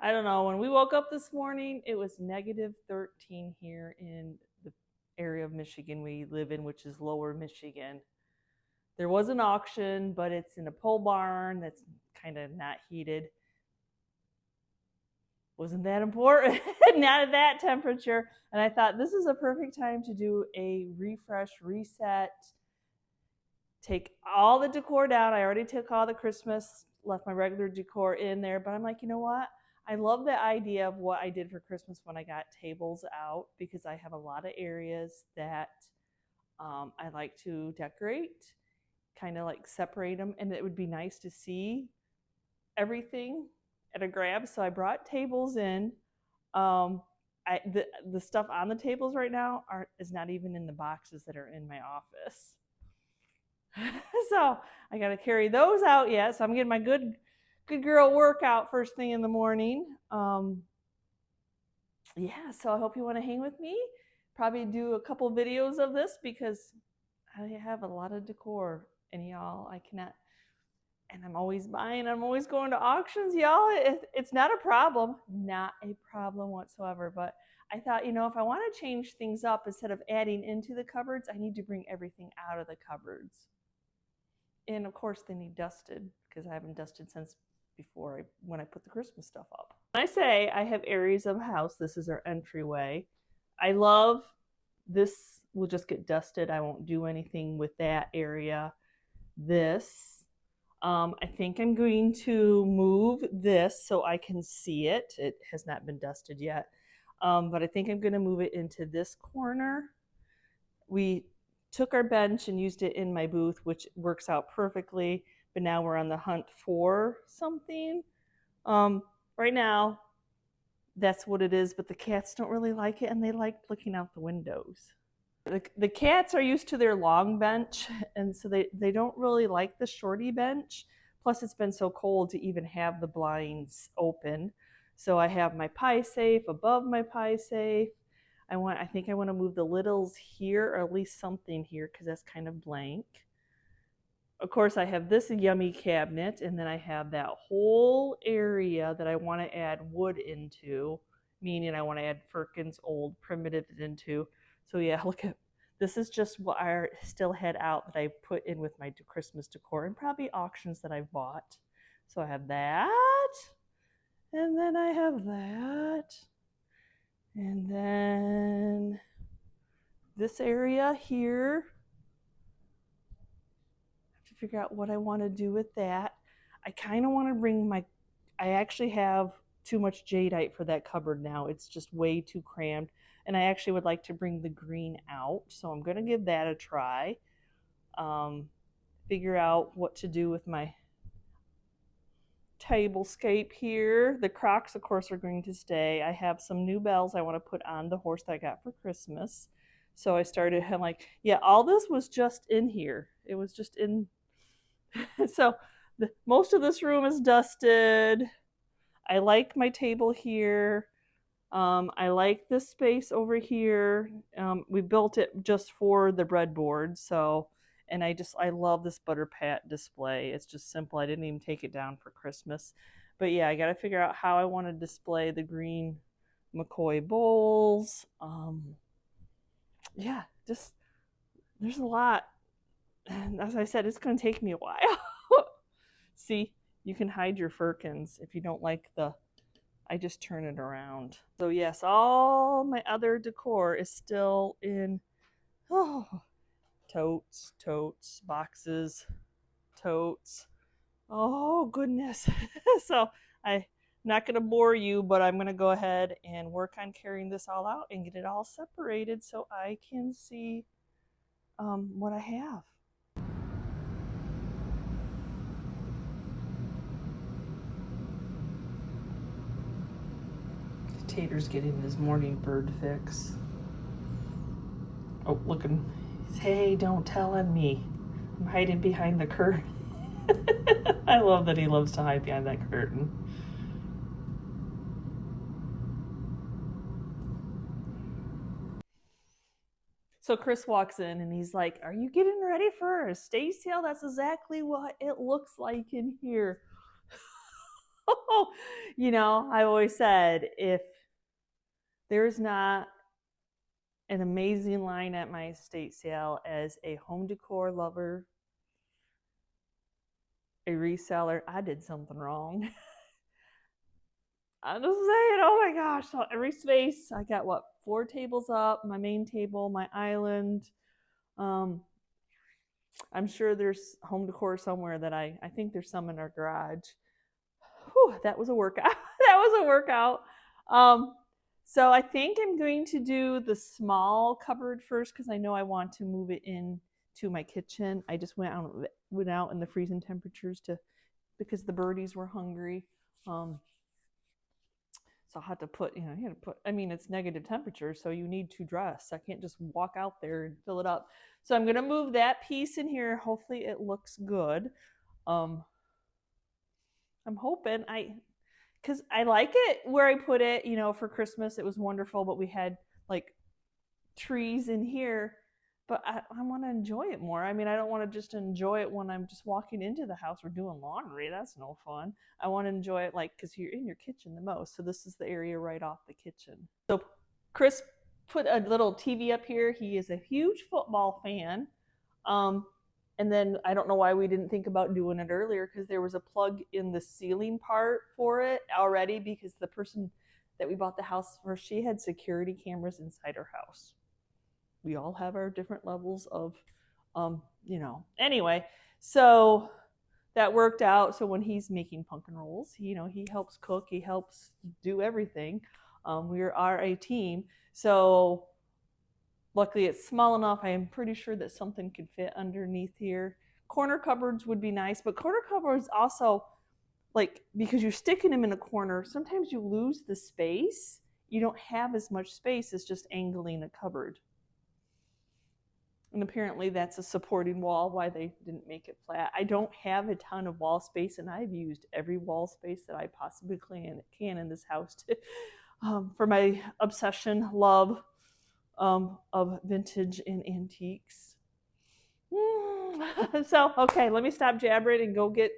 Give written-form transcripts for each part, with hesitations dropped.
I don't know. When we woke up this morning, it was -13 here in the area of Michigan we live in, which is lower Michigan. There was an auction, but it's in a pole barn that's kind of not heated. Wasn't that important, not at that temperature. And I thought this is a perfect time to do a refresh, reset, take all the decor down. I already took all the Christmas, left my regular decor in there, but I'm like, you know what? I love the idea of what I did for Christmas when I got tables out, because I have a lot of areas that I like to decorate, kind of like separate them, and it would be nice to see everything at a grab. So I brought tables in. The stuff on the tables right now is not even in the boxes that are in my office. So I got to carry those out yet. So I'm getting my good girl workout first thing in the morning. Yeah, so I hope you want to hang with me. Probably do a couple videos of this because I have a lot of decor, and y'all, I cannot. And I'm always buying. I'm always going to auctions, y'all. It's not a problem whatsoever. But I thought, you know, if I want to change things up, instead of adding into the cupboards, I need to bring everything out of the cupboards. And of course, they need dusted, because I haven't dusted since before when I put the Christmas stuff up. When I say I have areas of house, this is our entryway. I love this. Will just get dusted. I won't do anything with that area. This. I think I'm going to move this so I can see it. It has not been dusted yet, but I think I'm going to move it into this corner. We took our bench and used it in my booth, which works out perfectly, but now we're on the hunt for something. Right now, that's what it is, but the cats don't really like it, and they like looking out the windows. The cats are used to their long bench, and so they don't really like the shorty bench. Plus, it's been so cold to even have the blinds open. So I have my pie safe above my pie safe. I think I want to move the littles here, or at least something here, because that's kind of blank. Of course, I have this yummy cabinet, and then I have that whole area that I want to add wood into, meaning I want to add Firkins old primitives into. So yeah, look at, this is just what I still had out that I put in with my Christmas decor, and probably auctions that I've bought. So I have that, and then I have that, and then this area here. I have to figure out what I want to do with that. I kind of want to bring I actually have too much jadeite for that cupboard now. It's just way too crammed. And I actually would like to bring the green out. So I'm going to give that a try. Figure out what to do with my tablescape here. The Crocs, of course, are going to stay. I have some new bells I want to put on the horse that I got for Christmas. So I started, I'm like, yeah, all this was just in here. It was just in. So most of this room is dusted. I like my table here. I like this space over here. We built it just for the breadboard, so, and I love this butter pat display. It's just simple. I didn't even take it down for Christmas. But yeah, I got to figure out how I want to display the green McCoy bowls. Yeah, just, there's a lot. And as I said, it's going to take me a while. See, you can hide your Firkins if you don't like the, I just turn it around. So yes, all my other decor is still in, totes, boxes, totes. Oh goodness. So I'm not going to bore you, but I'm going to go ahead and work on carrying this all out and get it all separated so I can see what I have. Tater's getting his morning bird fix. Oh, looking. Hey, don't tell on me. I'm hiding behind the curtain. I love that he loves to hide behind that curtain. So Chris walks in and he's like, "Are you getting ready for a estate sale? That's exactly what it looks like in here." You know, I always said if there's not an amazing line at my estate sale as a home decor lover, a reseller, I did something wrong. I'm just saying, oh my gosh. So every space, I got what, 4 tables up, my main table, my island. I'm sure there's home decor somewhere that I think there's some in our garage. Whew, that was a workout. That was a workout. So I think I'm going to do the small cupboard first because I know I want to move it in to my kitchen. I just went out in the freezing temperatures because the birdies were hungry. So I had to put, I mean, it's negative temperature, so you need to dress. I can't just walk out there and fill it up. So I'm going to move that piece in here. Hopefully it looks good. I'm hoping because I like it where I put it, for Christmas, it was wonderful, but we had like trees in here, but I want to enjoy it more. I mean, I don't want to just enjoy it when I'm just walking into the house or doing laundry. That's no fun. I want to enjoy it because you're in your kitchen the most. So this is the area right off the kitchen. So Chris put a little TV up here. He is a huge football fan. And then I don't know why we didn't think about doing it earlier because there was a plug in the ceiling part for it already because the person that we bought the house for, she had security cameras inside her house. We all have our different levels of, Anyway, so that worked out. So when he's making pumpkin rolls, he helps cook, he helps do everything. We are a team. So luckily it's small enough. I am pretty sure that something could fit underneath here. Corner cupboards would be nice, but corner cupboards also, because you're sticking them in a corner, sometimes you lose the space. You don't have as much space as just angling a cupboard. And apparently that's a supporting wall, why they didn't make it flat. I don't have a ton of wall space, and I've used every wall space that I possibly can in this house for my obsession, love of vintage and antiques. So, okay, let me stop jabbering and go get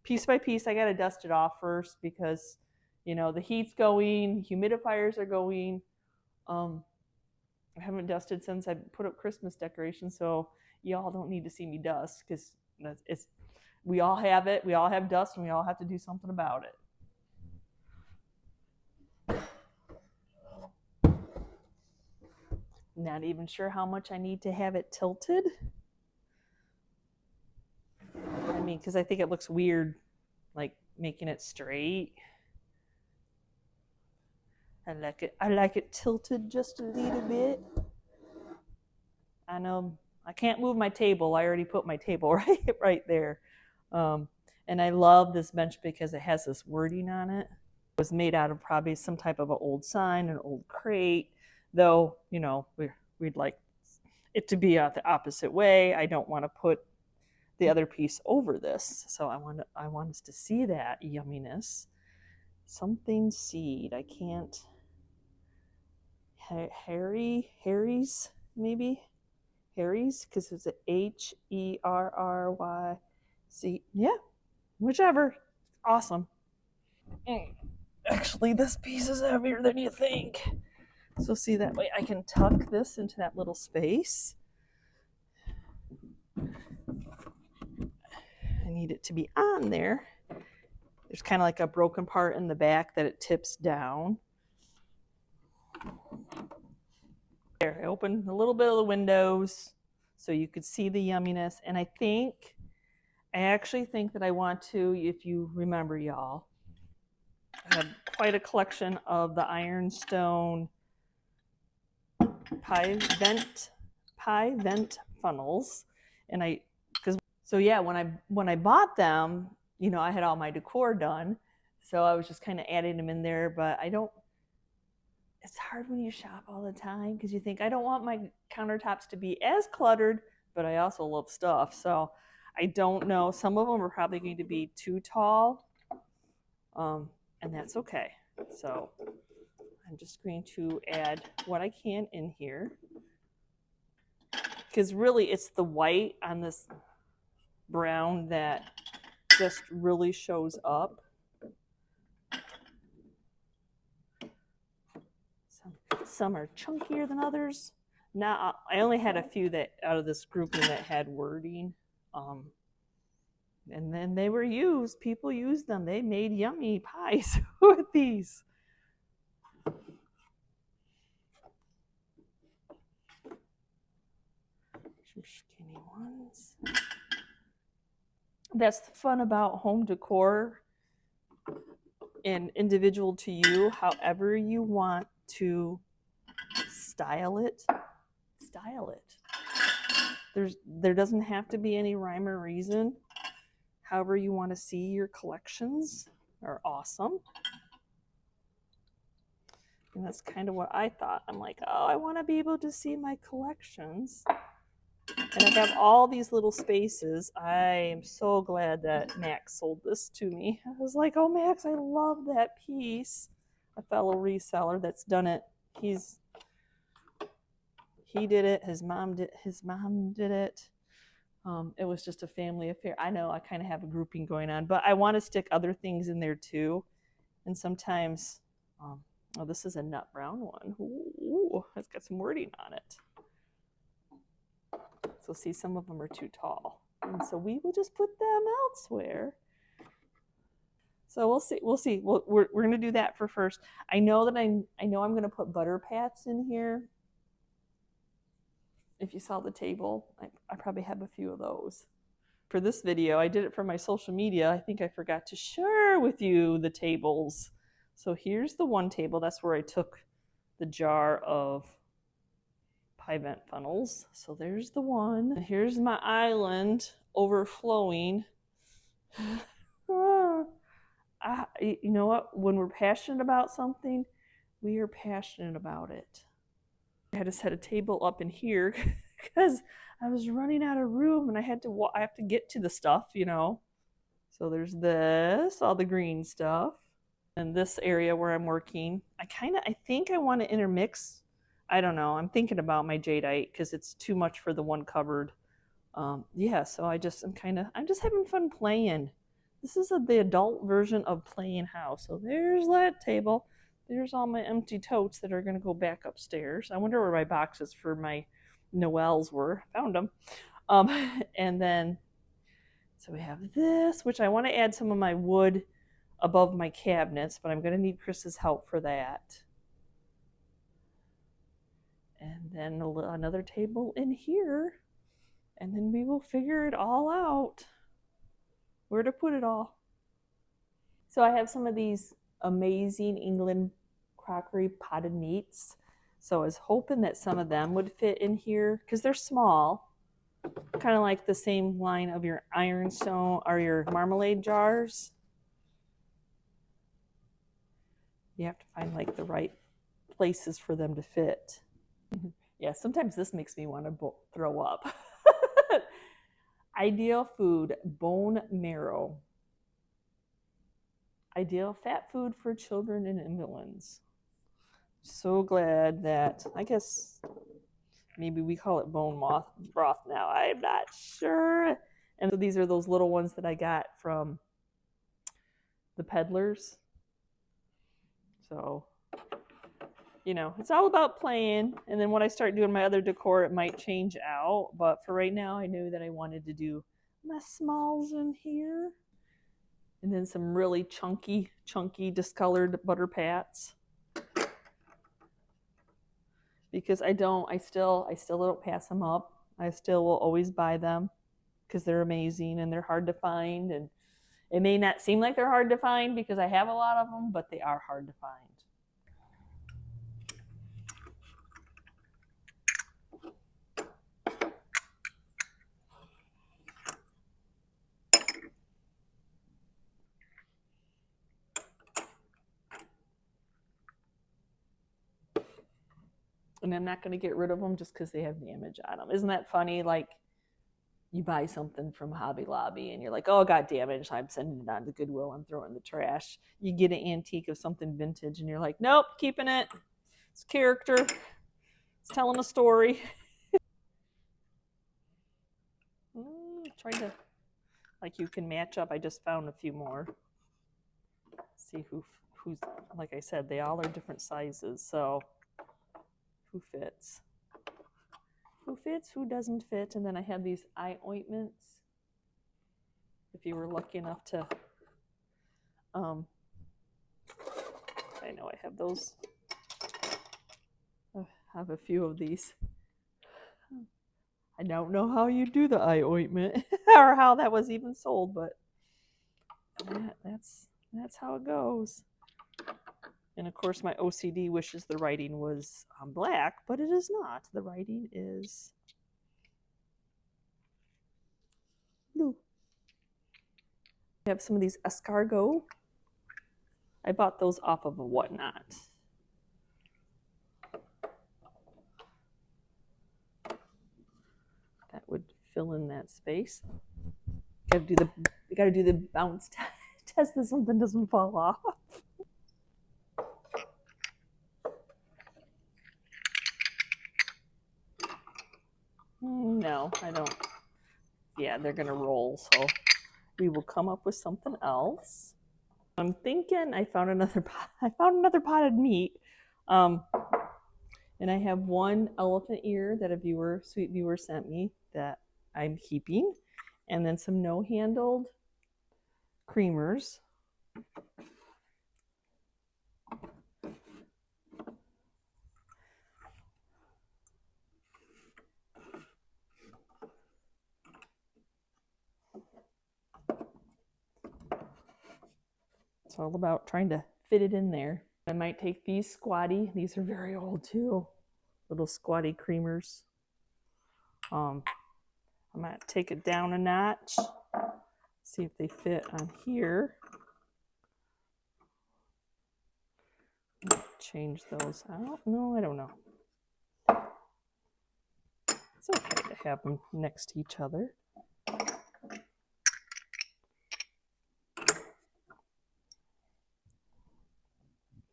piece by piece. I got to dust it off first because, the heat's going, humidifiers are going. I haven't dusted since I put up Christmas decorations, so y'all don't need to see me dust because we all have it. We all have dust, and we all have to do something about it. Not even sure how much I need to have it tilted. I mean, because I think it looks weird, making it straight. I like it tilted just a little bit. I know I can't move my table. I already put my table right there. And I love this bench because it has this wording on it. It was made out of probably some type of an old sign, an old crate, though, we'd like it to be the opposite way. I don't want to put the other piece over this. So I want us to see that yumminess. Something seed. I can't. Harry's, maybe? Harry's, because it's a Herryc. Yeah, whichever. Awesome. Actually, this piece is heavier than you think. So see, that way I can tuck this into that little space. I need it to be on there. There's kind of like a broken part in the back that it tips down. There, I opened a little bit of the windows so you could see the yumminess. And I actually think that I want to, if you remember, y'all, I have quite a collection of the ironstone pie vent funnels. And when I bought them, I had all my decor done. So I was just kind of adding them in there, but it's hard when you shop all the time because you think, I don't want my countertops to be as cluttered, but I also love stuff. So I don't know. Some of them are probably going to be too tall, and that's okay. So I'm just going to add what I can in here because really it's the white on this brown that just really shows up. Some are chunkier than others. Now, I only had a few that out of this grouping that had wording. And then they were used. People used them. They made yummy pies with these. Some skinny ones. That's the fun about home decor and individual to you. However you want to style it, style it. There doesn't have to be any rhyme or reason. However you want to see your collections are awesome. And that's kind of what I thought. I'm like, oh, I want to be able to see my collections. And I have all these little spaces. I am so glad that Max sold this to me. I was like, oh, Max, I love that piece. A fellow reseller that's done it. He did it. His mom did it. It was just a family affair. I know I kind of have a grouping going on, but I want to stick other things in there too. And sometimes, oh, this is a nut brown one. Ooh, it's got some wording on it. So see, some of them are too tall. And so we will just put them elsewhere. So we'll see. We'll see. We're going to do that for first. I know that I'm going to put butter pats in here. If you saw the table, I probably have a few of those. For this video, I did it for my social media. I think I forgot to share with you the tables. So here's the one table. That's where I took the jar of pie vent funnels. So there's the one. And here's my island overflowing. You know what? When we're passionate about something, we are passionate about it. I had to set a table up in here because I was running out of room and I have to get to the stuff, you know. So there's this, all the green stuff. And this area where I'm working, I think I want to intermix. I don't know. I'm thinking about my jadeite because it's too much for the one cupboard. Yeah, so I'm just having fun playing. This is the adult version of playing house. So there's that table. There's all my empty totes that are going to go back upstairs. I wonder where my boxes for my Noels were. Found them. And then, so we have this, which I want to add some of my wood above my cabinets, but I'm going to need Chris's help for that. And then another table in here. And then we will figure it all out. Where to put it all. So I have some of these amazing England crockery potted meats. So I was hoping that some of them would fit in here because they're small. Kind of like the same line of your ironstone or your marmalade jars. You have to find like the right places for them to fit. Yeah, sometimes this makes me want to throw up. Ideal food, bone marrow. Ideal fat food for children and invalids. So glad that, I guess maybe we call it bone broth now. I'm not sure. And so these are those little ones that I got from the peddlers. So, you know, it's all about playing. And then when I start doing my other decor, it might change out. But for right now, I knew that I wanted to do my smalls in here. And then some really chunky discolored butter pats. Because I still don't pass them up. I still will always buy them because they're amazing and they're hard to find. And it may not seem like they're hard to find because I have a lot of them, but they are hard to find. And I'm not going to get rid of them just because they have damage on them. Isn't that funny? Like, you buy something from Hobby Lobby and you're like, oh, it got damaged. I'm sending it on to Goodwill. I'm throwing it in the trash. You get an antique of something vintage and you're like, nope, keeping it. It's character. It's telling a story. Trying to, like, you can match up. I just found a few more. See who's, like I said, they all are different sizes. So who fits. Who fits, who doesn't fit. And then I have these eye ointments. If you were lucky enough to, I know I have those. I have a few of these. I don't know how you do the eye ointment or how that was even sold, but that's how it goes. And of course, my OCD wishes the writing was black, but it is not. The writing is blue. I have some of these escargot. I bought those off of a Whatnot. That would fill in that space. You gotta do the bounce test that something doesn't fall off. No, I don't. Yeah, they're gonna roll, so we will come up with something else. I'm thinking I found another potted meat. And I have one elephant ear that a sweet viewer sent me that I'm keeping, and then some no-handled creamers. It's all about trying to fit it in there. I might take these squatty. These are very old too. Little squatty creamers. I might take it down a notch. See if they fit on here. Change those out. No, I don't know. It's okay to have them next to each other.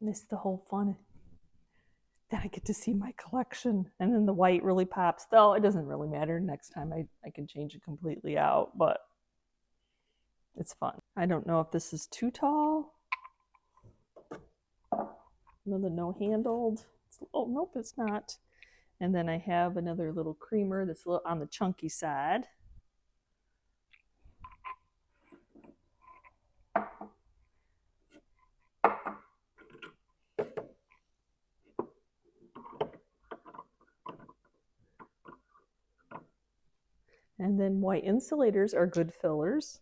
Missed the whole fun. Then I get to see my collection, and then the white really pops. Though it doesn't really matter. Next time I can change it completely out, but it's fun. I don't know if this is too tall. Another no-handled. Oh, nope, it's not. And then I have another little creamer that's a little on the chunky side. And then white insulators are good fillers.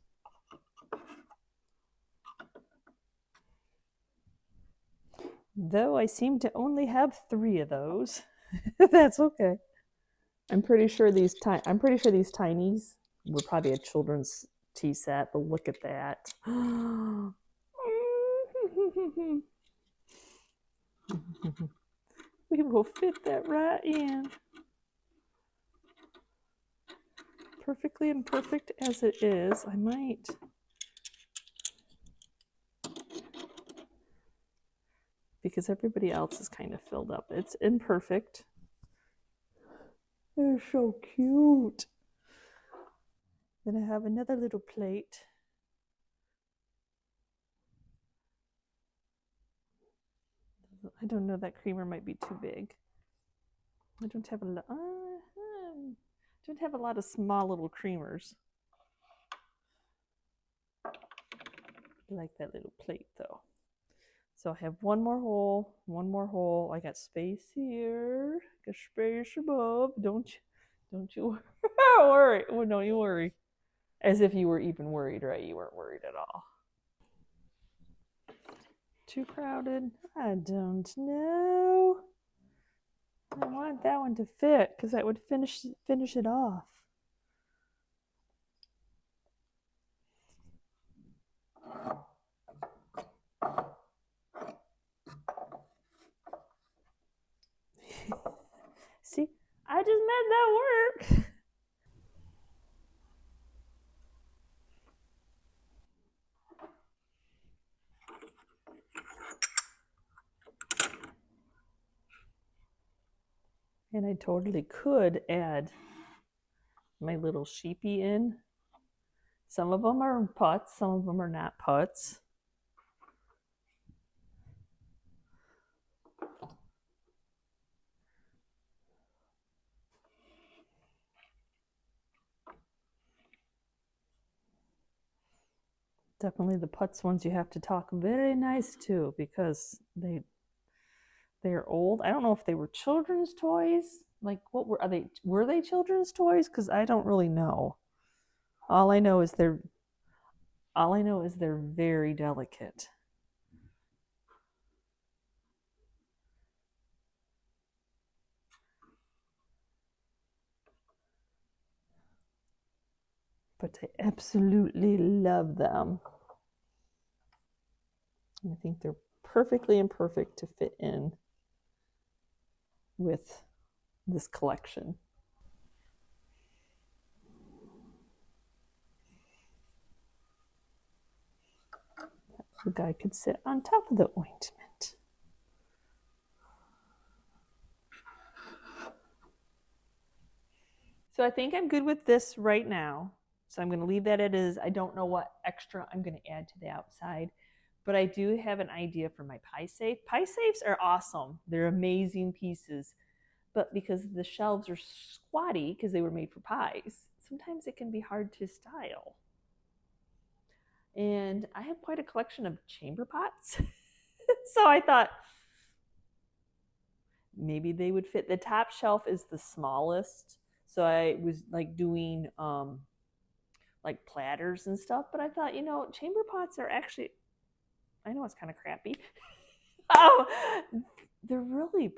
Though I seem to only have 3 of those. That's okay. I'm pretty sure these tinies were probably a children's tea set, but look at that. We will fit that right in. Perfectly imperfect as it is, I might. Because everybody else is kind of filled up. It's imperfect. They're so cute. Then I have another little plate. I don't know, that creamer might be too big. I don't have a lot of small little creamers. I like that little plate though. So I have one more hole. I got space here. Got space above. Don't you worry. Oh, don't you worry. As if you were even worried, right? You weren't worried at all. Too crowded? I don't know. I want that one to fit because that would finish it off. See, I just made that work. And I totally could add my little sheepy in. Some of them are putts, some of them are not putts. definitely the putz ones you have to talk very nice to, because they're old. I don't know if they were children's toys. Like, what were they? Were they children's toys? Because I don't really know. All I know is they're very delicate. But I absolutely love them. And I think they're perfectly imperfect to fit in with this collection. The guy could sit on top of the ointment. So I think I'm good with this right now. So I'm going to leave that as is. I don't know what extra I'm going to add to the outside, but I do have an idea for my pie safe. Pie safes are awesome. They're amazing pieces, but because the shelves are squatty because they were made for pies, sometimes it can be hard to style. And I have quite a collection of chamber pots. So I thought maybe they would fit. The top shelf is the smallest. So I was like doing like platters and stuff, but I thought, chamber pots are actually, I know it's kind of crappy. They're really